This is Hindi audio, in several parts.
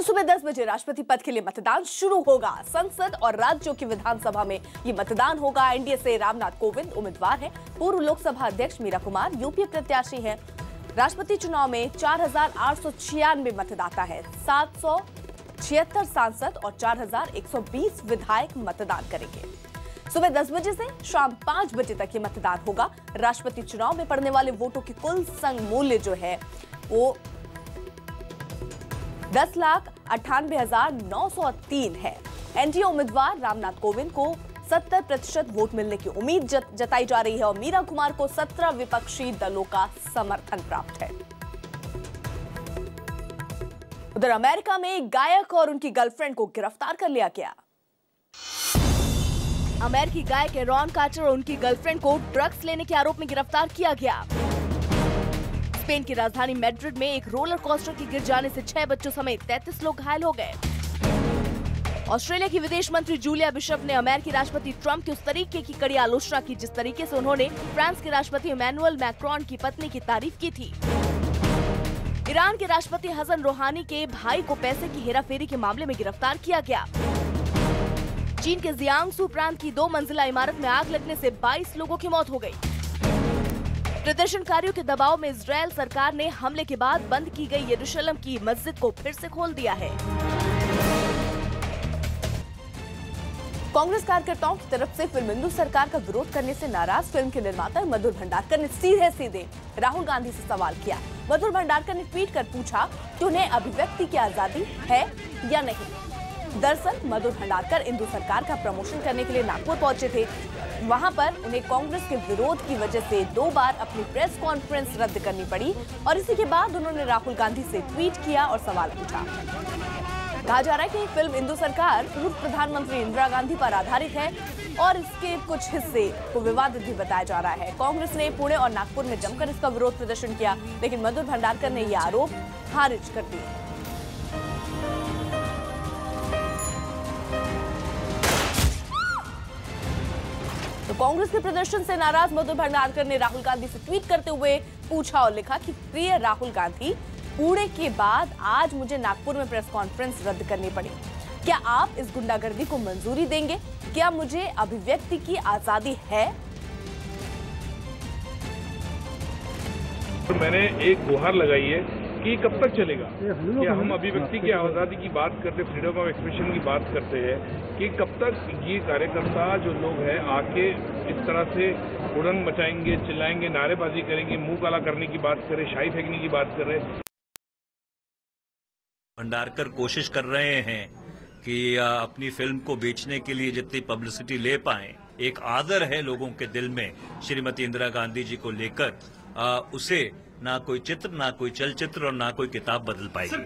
सुबह 10 बजे राष्ट्रपति पद के लिए मतदान शुरू होगा। संसद और राज्यों की विधानसभा में ये मतदान होगा। एनडीए से रामनाथ कोविंद उम्मीदवार हैं। पूर्व लोकसभा अध्यक्ष मीरा कुमार यूपीए प्रत्याशी हैं। राष्ट्रपति चुनाव में 4,896 मतदाता है। 776 सांसद और 4,120 विधायक मतदान करेंगे। सुबह 10 बजे से शाम 5 बजे तक ये मतदान होगा। राष्ट्रपति चुनाव में पड़ने वाले वोटों की कुल संग मूल्य जो है वो 10,98,903 है। एनडीए उम्मीदवार रामनाथ कोविंद को 70% वोट मिलने की उम्मीद जताई जा रही है और मीरा कुमार को 17 विपक्षी दलों का समर्थन प्राप्त है। उधर अमेरिका में एक गायक और उनकी गर्लफ्रेंड को गिरफ्तार कर लिया गया। अमेरिकी गायक एरॉन कार्टर और उनकी गर्लफ्रेंड को ड्रग्स लेने के आरोप में गिरफ्तार किया गया। स्पेन की राजधानी मैड्रिड में एक रोलर कोस्टर के गिर जाने से 6 बच्चों समेत 33 लोग घायल हो गए। ऑस्ट्रेलिया की विदेश मंत्री जूलिया बिशप ने अमेरिकी राष्ट्रपति ट्रंप की उस तरीके की कड़ी आलोचना की जिस तरीके से उन्होंने फ्रांस के राष्ट्रपति इमैनुअल मैक्रोन की पत्नी की तारीफ की थी। ईरान के राष्ट्रपति हसन रोहानी के भाई को पैसे की हेराफेरी के मामले में गिरफ्तार किया गया। चीन के जियांगसू प्रांत की 2 मंजिला इमारत में आग लगने से 22 लोगों की मौत हो गई। प्रदर्शनकारियों के दबाव में इजरायल सरकार ने हमले के बाद बंद की गई यरूशलेम की मस्जिद को फिर से खोल दिया है। कांग्रेस कार्यकर्ताओं की तरफ से फिल्म इंदु सरकार का विरोध करने से नाराज फिल्म के निर्माता मधुर भंडारकर ने सीधे राहुल गांधी से सवाल किया। मधुर भंडारकर ने ट्वीट कर पूछा कि उन्हें अभिव्यक्ति की आजादी है या नहीं। दरअसल मधुर भंडारकर इंदु सरकार का प्रमोशन करने के लिए नागपुर पहुंचे थे। वहां पर उन्हें कांग्रेस के विरोध की वजह से 2 बार अपनी प्रेस कॉन्फ्रेंस रद्द करनी पड़ी और इसी के बाद उन्होंने राहुल गांधी से ट्वीट किया और सवाल पूछा। कहा जा रहा है कि फिल्म इंदु सरकार पूर्व प्रधानमंत्री इंदिरा गांधी पर आधारित है और इसके कुछ हिस्से को विवादित भी बताया जा रहा है। कांग्रेस ने पुणे और नागपुर में जमकर इसका विरोध प्रदर्शन किया, लेकिन मधुर भंडारकर ने यह आरोप खारिज कर दिए। तो कांग्रेस के प्रदर्शन से नाराज मधुर भंडारकर ने राहुल गांधी से ट्वीट करते हुए पूछा और लिखा कि प्रिय राहुल गांधी, पुणे के बाद आज मुझे नागपुर में प्रेस कॉन्फ्रेंस रद्द करनी पड़ी। क्या आप इस गुंडागर्दी को मंजूरी देंगे? क्या मुझे अभिव्यक्ति की आजादी है? तो मैंने एक गुहार लगाई है कि कब तक चलेगा। क्या हम अभिव्यक्ति की आज़ादी की बात करते, फ्रीडम ऑफ एक्सप्रेशन की बात करते हैं कि कब तक ये कार्यकर्ता जो लोग हैं आके इस तरह से उड़न मचाएंगे, चिल्लाएंगे, नारेबाजी करेंगे, मुंह काला करने की बात करें, शाही फेंकने की बात करें। भंडारकर कोशिश कर रहे हैं कि अपनी फिल्म को बेचने के लिए जितनी पब्लिसिटी ले पाएं। एक आदर है लोगों के दिल में श्रीमती इंदिरा गांधी जी को लेकर, उसे ना कोई चित्र, ना कोई चलचित्र और ना कोई किताब बदल पाएगी।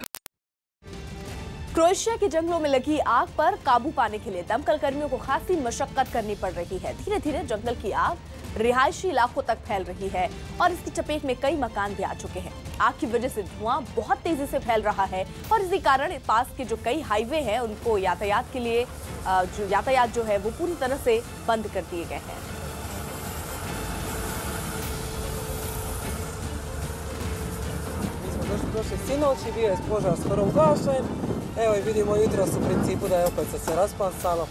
क्रोएशिया के जंगलों में लगी आग पर काबू पाने के लिए दमकल कर्मियों को खासी मशक्कत करनी पड़ रही है। धीरे धीरे जंगल की आग रिहायशी इलाकों तक फैल रही है और इसकी चपेट में कई मकान भी आ चुके हैं। आग की वजह से धुआं बहुत तेजी से फैल रहा है और इसी कारण पास के जो कई हाईवे हैं उनको यातायात के लिए यातायात जो है वो पूरी तरह से बंद कर दिए गए हैं। Došli sinoć i bio je požar skoro ugašen. Evo i vidimo jutros u principu da je opet se rasplamsalo.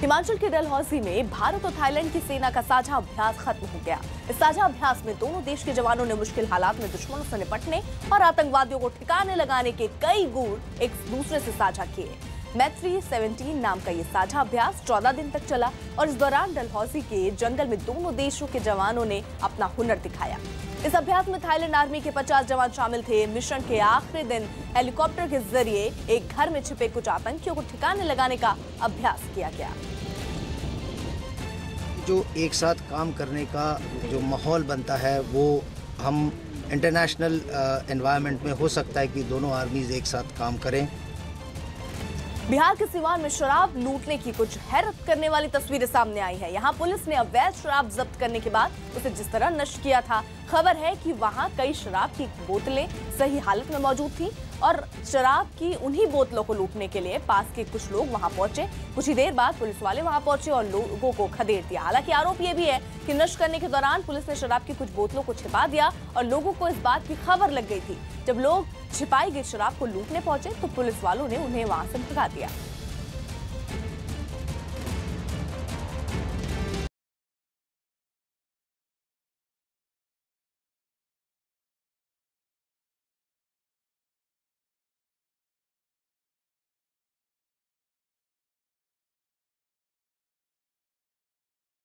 Himachal के डलहौजी में भारत और थाईलैंड की सेना का साझा अभ्यास खत्म हो गया। इस साझा अभ्यास में दोनों देश के जवानों ने मुश्किल हालात में दुश्मनों से निपटने और आतंकवादियों को ठिकाने लगाने के कई गुर एक दूसरे से साझा किए। मैत्री 17 नाम का ये साझा अभ्यास 14 दिन तक चला और इस दौरान डलहौजी के जंगल में दोनों देशों के जवानों ने अपना हुनर दिखाया। इस अभ्यास में थाईलैंड आर्मी के 50 जवान शामिल थे। मिशन के आखिरी दिन हेलीकॉप्टर के जरिए एक घर में छिपे कुछ आतंकियों को ठिकाने लगाने का अभ्यास किया गया। जो एक साथ काम करने का जो माहौल बनता है वो हम इंटरनेशनल एनवायरनमेंट में हो सकता है कि दोनों आर्मीज एक साथ काम करें। बिहार के सिवान में शराब लूटने की कुछ हैरत करने वाली तस्वीरें सामने आई है। यहाँ पुलिस ने अवैध शराब जब्त करने के बाद उसे जिस तरह नष्ट किया था, खबर है कि वहां कई शराब की बोतलें सही हालत में मौजूद थी और शराब की उन्हीं बोतलों को लूटने के लिए पास के कुछ लोग वहां पहुंचे। कुछ ही देर बाद पुलिस वाले वहां पहुंचे और लोगों को खदेड़ दिया। हालांकि आरोप यह भी है कि नशा करने के दौरान पुलिस ने शराब की कुछ बोतलों को छिपा दिया और लोगों को इस बात की खबर लग गई थी। जब लोग छिपाई गई शराब को लूटने पहुंचे तो पुलिस वालों ने उन्हें वहां से भगा दिया।